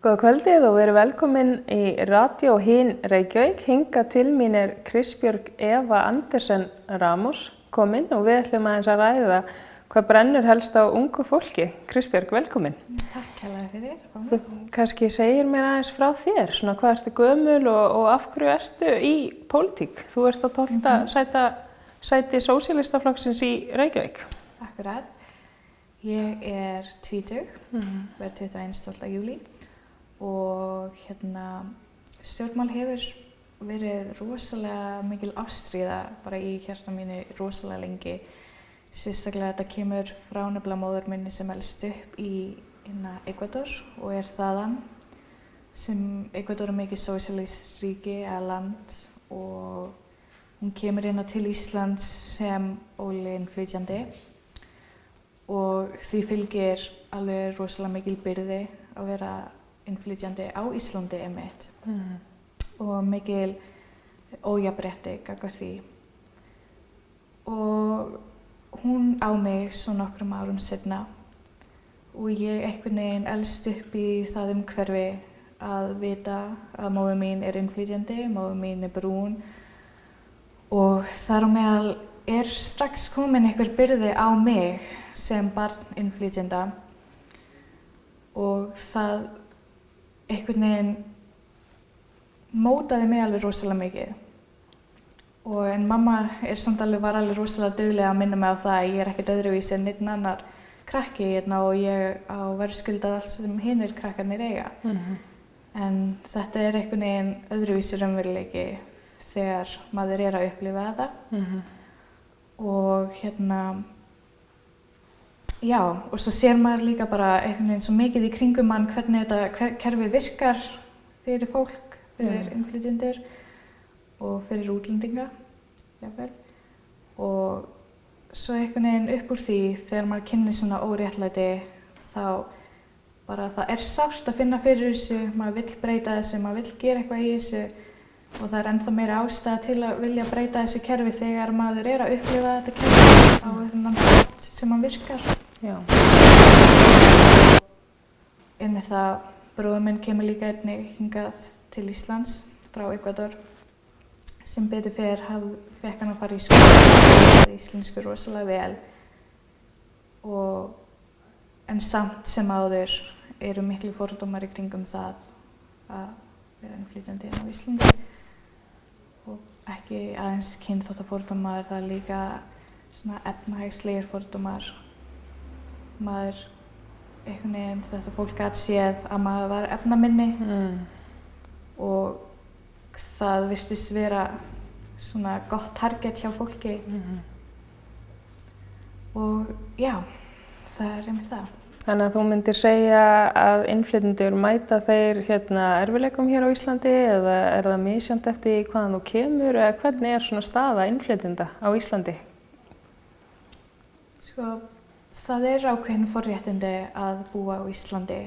Góða kvöldið og verið velkomin í Radio Hin Reykjavík. Hingað til mín Kristbjörg Eva Andersen Ramos komin og við ætlum aðeins að ræða hvað brennur helst á ungu fólki. Kristbjörg, velkomin. Takk hérlega fyrir. Þú kannski segir mér aðeins frá þér, svona hvað ertu gömul og af hverju ertu í pólitík? Þú ert á 12. sæti Sósíalistaflokksins í Reykjavík. Akkurat. Ég tvítug, verð 21. 12. júlí. Og stjórnmál hefur verið rosalega mikil ástríða bara í hjarta mínu rosalega lengi. Sérstaklega þetta kemur frá nefnilega móður minni sem elst upp í Ekvador og þaðan sem Ekvador mikið sósíalískt ríki eða land og hún kemur til Íslands sem óinnflytjandi og því fylgir alveg rosalega mikil byrði að vera innflytjandi á Íslandi einmitt og mikil ójafnrétti gagnvart því. Og hún á mig svo nokkrum árum seinna og ég einhvern veginn elst upp í það umhverfi að vita að móðir mín innflytjandi, móðir mín brún og þar á meðal strax komin einhver byrði á mig sem barn innflytjanda og það einhvern veginn mótaði mig alveg rosalega mikið. En mamma var alveg rosalega dugleg að minna mig á það að ég ekkert öðruvísi en neinn annar krakki og ég á verðskuldað allt sem hinir krakkarnir eiga. En þetta einhvern veginn öðruvísi raunveruleiki þegar maður að upplifa þetta. Og já, og svo sér maður líka bara einhvern veginn svo mikið í kringum mann hvernig þetta kerfi virkar fyrir fólk, fyrir innflytjendur og fyrir útlendinga, jafnvel. Og svo einhvern veginn upp úr því þegar maður kynnir svona óréttlæti þá bara það sárt að finna fyrir þessu, maður vill breyta þessu, maður vill gera eitthvað í þessu og það ennþá meira ástæða til að vilja breyta þessu kerfi þegar maður að upplifa þetta kerfi á þennan hátt sem hann virkar. Já. Einmitt það, bróðir minn kemur líka einnig hingað til Íslands frá Ekvador sem betur fer fékk hann að fara í skóla íslensku rosalega vel en samt sem áður eru miklu fordómar í kringum það að vera innflytjandi á Íslandi og ekki aðeins kynþáttafordómar, það líka svona efnahagslegir fordómar. Maður einhvern veginn þetta fólk gat séð að maður var efnaminni og það virtist vera svona gott target hjá fólki og já, það einmitt það. Þannig að þú myndir segja að innflytjendur mæta þeir erfiðleikum hér á Íslandi eða það misjafnt eftir hvaðan þú kemur eða hvernig svona staða innflytjenda á Íslandi? Sko, það ákveðin forréttindi að búa á Íslandi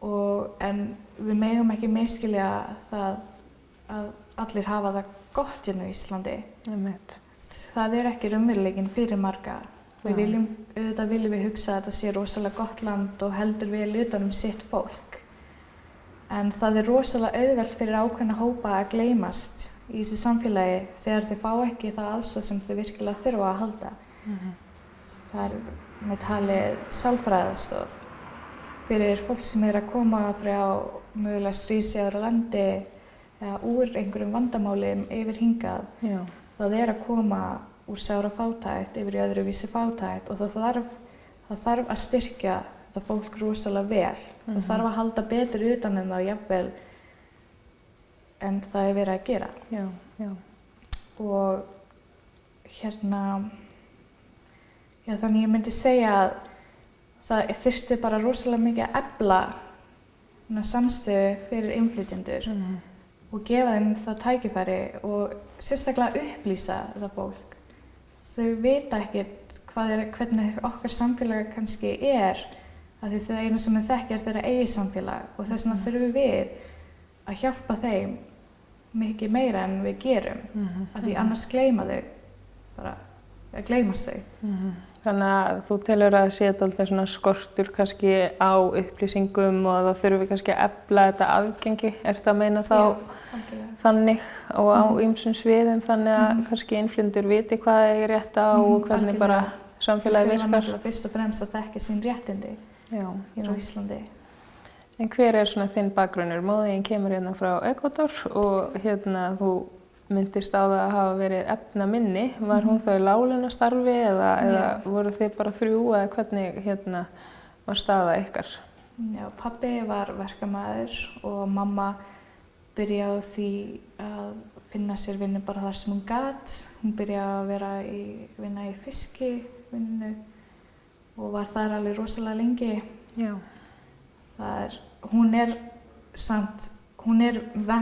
en við megum ekki misskilja það að allir hafa það gott á Íslandi. Það ekki raunveruleikinn fyrir marga. Auðvitað viljum við hugsa að þetta sé rosalega gott land og heldur vel utan sitt fólk. En það rosalega auðvelt fyrir ákveðna hópa að gleymast í þessu samfélagi þegar þau fá ekki það aðstoð sem þau virkilega þurfa að halda. Það með talið sálfræðiaðstoð fyrir fólk sem að koma frá mögulega stríðshrjáðu landi eða úr einhverjum vandamálum yfir hingað. Já. Það að koma úr sárafátækt yfir í öðruvísi fátækt og það þarf að styrkja þetta fólk rosalega vel. Það þarf að halda betur utan það jafnvel en það verið að gera. Já, já. Og þannig ég myndi segja að það þyrfti bara rosalega mikið að efla samstöðu fyrir innflytjendur og gefa þeim það tækifæri og sérstaklega upplýsa þetta fólk. Þau vita ekkert hvernig okkar samfélag kannski af því þau eina sem þau þekkja þeirra eigið samfélag og þess vegna þurfum við að hjálpa þeim mikið meira en við gerum af því annars gleyma þau bara að gleyma sig. Þannig að þú telur að sé alltaf svona skortur kannski á upplýsingum og það þurfi kannski að efla þetta aðgengi. Ertu að meina þá þannig og á ýmsum sviðum þannig að kannski innflytjendur viti hvað þeir eiga rétt á og hvernig bara samfélagið virkar? Það þurfa náttúrulega fyrst og fremst að þekka sín réttindi hér á Íslandi. En hver svona þinn bakgrunnur? Móðir þín kemur hérna frá Ekvador og þú myndist á það að hafa verið efnaminni. Var hún þá í láglaunastarfi eða voru þið bara 3 eða hvernig var staða ykkar? Já, pabbi var verkamaður og mamma byrjaði á því að finna sér vinnu bara þar sem hún gat. Hún byrjaði að vinna í fiskivinnu og var þar alveg rosalega lengi. Já. Hún er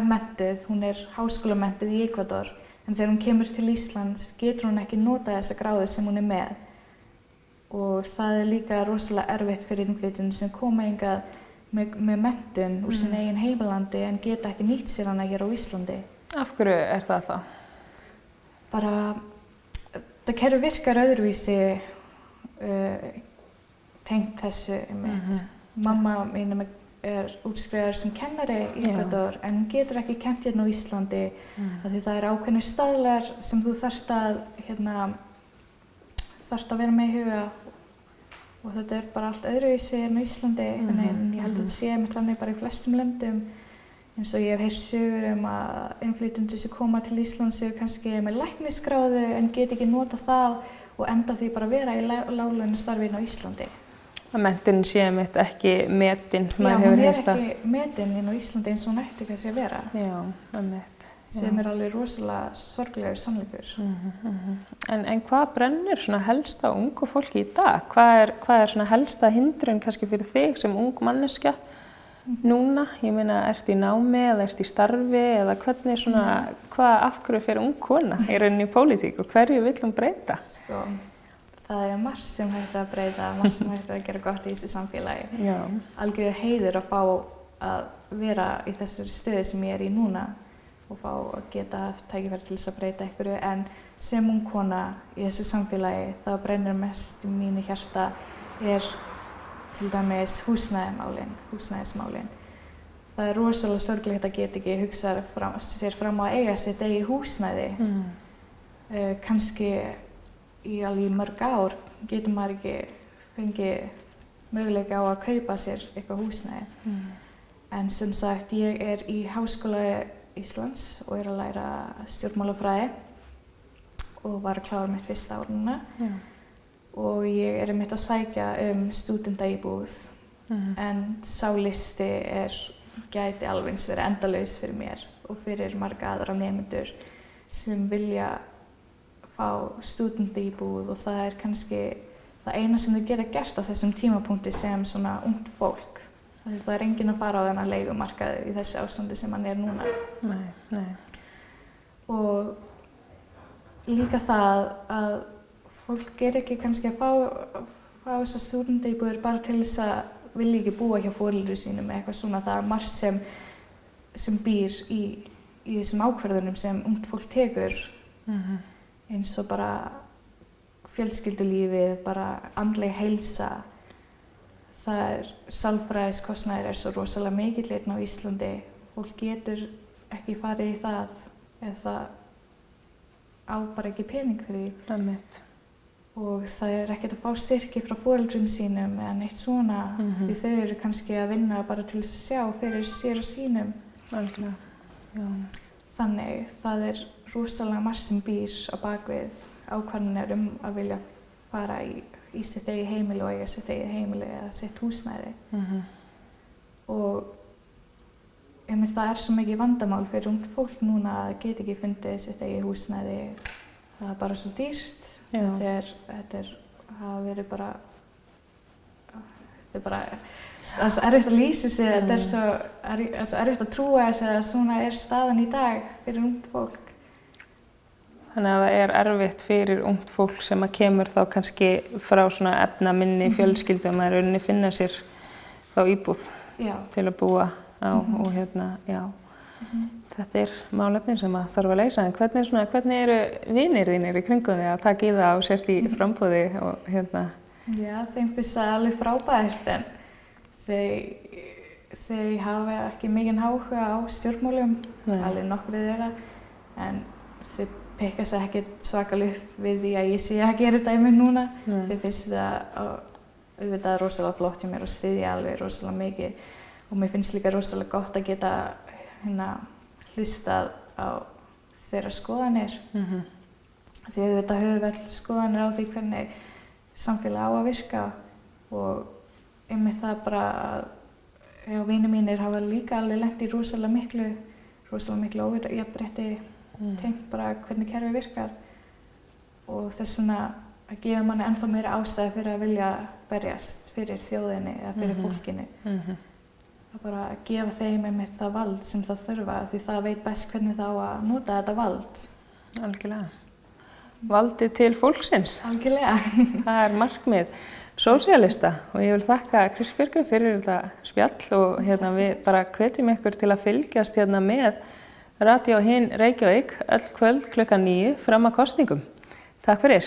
menntuð, hún er háskólamenntuð í Ekvador, en þegar hún kemur til Íslands getur hún ekki notað þessa gráðu sem hún er með. Og það er líka rosalega erfitt fyrir innflytjendur sem koma hingað með menntun úr sínu eigin heimalandi en geta ekki nýtt sér hana hér á Íslandi. Af hverju er það þá? Bara, það kerfi virkar öðruvísi tengt þessu einmitt. Mamma mín er útskrifaður sem kennari í Ekvador en hún getur ekki kennt hérna á Íslandi af því það eru ákveðnir staðlar sem þú þarft að vera með í huga og þetta er bara allt öðruvísi hérna á Íslandi en ég held að þetta sé einmitt þannig bara í flestum löndum eins og ég hef heyrt sögur að innflytjendur sem koma til Íslands eru kannski með læknisgráðu en get ekki nota það og enda því bara að vera í láglaunastarfi á Íslandi. Að menntunin sé einmitt ekki metin. Já, hún er ekki metin inn á Íslandi eins og hún ætti kannski að vera. Já, einmitt. Sem er alveg rosalega sorglegur sannleikur. En hvað brennir svona helst á ungu fólki í dag? Hvað er svona helsta hindrun kannski fyrir þig sem ung manneskja núna? Ég meina, ertu í námi eða ertu í starfi eða hvernig svona, af hverju fer ung kona í rauninni í pólitík og hverju vill hún breyta? Það er margt sem hægt að breyta, margt sem hægt að gera gott í þessu samfélagi. Algjör heiður að fá að vera í þessari stöðu sem ég er í núna og fá að geta haft tækifæri til þess að breyta einhverju. En sem ung kona í þessu samfélagi, það brennir mest í mínu hjarta er til dæmis húsnæðismálin. Það er rosalega sorglegt að geta ekki hugsað sér fram á að eiga sitt eigið húsnæði. Kannski í alveg mörg ár getur maður ekki fengið möguleika á að kaupa sér eitthvað húsnæði. En sem sagt, ég er í Háskóla Íslands og er að læra stjórnmálafræði og var að klára mitt fyrsta ár núna. Og ég er einmitt að sækja stúdentaíbúð en sá listi gæti alveg eins verið endalaus fyrir mér og fyrir marga aðra nemendur sem vilja fá stúdentaíbúð og það er kannski það eina sem þau geta gert á þessum tímapunkti sem svona ungt fólk. Það er enginn að fara á þennan leigumarkað í þessu ástandi sem hann er núna. Nei. Og líka það að fólk er ekki kannski að fá þessar stúdentaíbúðir bara til þess að vilja ekki búa hjá foreldrum sínum eða eitthvað svona. Það er margt sem býr í þessum ákvörðunum sem ungt fólk tekur. Eins og bara fjölskyldulífið, bara andleg heilsa. Sálfræðiskostnaður er svo rosalega mikill hérna á Íslandi. Fólk getur ekki farið í það ef það á bara ekki pening fyrir því. Og það er ekkert að fá styrki frá foreldrum sínum eða neitt svona því þau eru kannski að vinna bara til þess að sjá fyrir sér og sínum. Þannig það er rosalega margt sem býr á bakvið ákvarðanir að vilja fara í sitt eigið heimili og eiga sitt eigið heimili eða sitt húsnæði. Og það er svo mikið vandamál fyrir ungt fólk núna að það geti ekki fundið sitt eigið húsnæði. Það er bara svo dýrt. Þetta hafa verið bara, það er svo erfitt að lýsa sig, þetta er svo erfitt að trúa þess að svona er staðan í dag fyrir ungt fólk. Þannig að það er erfitt fyrir ungt fólk sem að kemur þá kannski frá svona efnaminni fjölskyldum að rauninni finna sér þá íbúð til að búa á og Þetta er málefnin sem að þarf að leysa, en hvernig eru vinir þínir í kringum þig að taka í það og sért í frambúði og hérna? Já, þeim finnst það alveg frábært, en þau hafa ekki mikinn áhuga á stjórnmálum, alveg nokkrið þeirra, en þau peka sér ekkert svakalega upp við því að ég sé að gera þetta einmitt núna. Þau finnst það auðvitað rosalega flott hjá mér og styðja alveg rosalega mikið, og mér finnst líka rosalega gott að geta hlustað á þeirra skoðanir. Því auðvitað höfum við öll skoðanir á því hvernig samfélag á að virka, og einmitt það bara að vinir mínir hafa líka alveg lent í rosalega miklu ójafnrétti tengt bara hvernig kerfið virkar, og þess vegna að gefa manni ennþá meira ástæðu fyrir að vilja berjast fyrir þjóðinni eða fyrir fólkinu. Að bara gefa þeim einmitt það vald sem það þurfa, því það veit best hvernig það á að nota þetta vald. Algjörlega. Valdið til fólksins. Algjörlega. Það er markmið sósíalista, og ég vil þakka Kristbjörgu fyrir þetta spjall, og við bara hvetjum ykkur til að fylgjast með Radio Hin Reykjavík öll kvöld klukkan 9 fram að kosningum. Takk fyrir.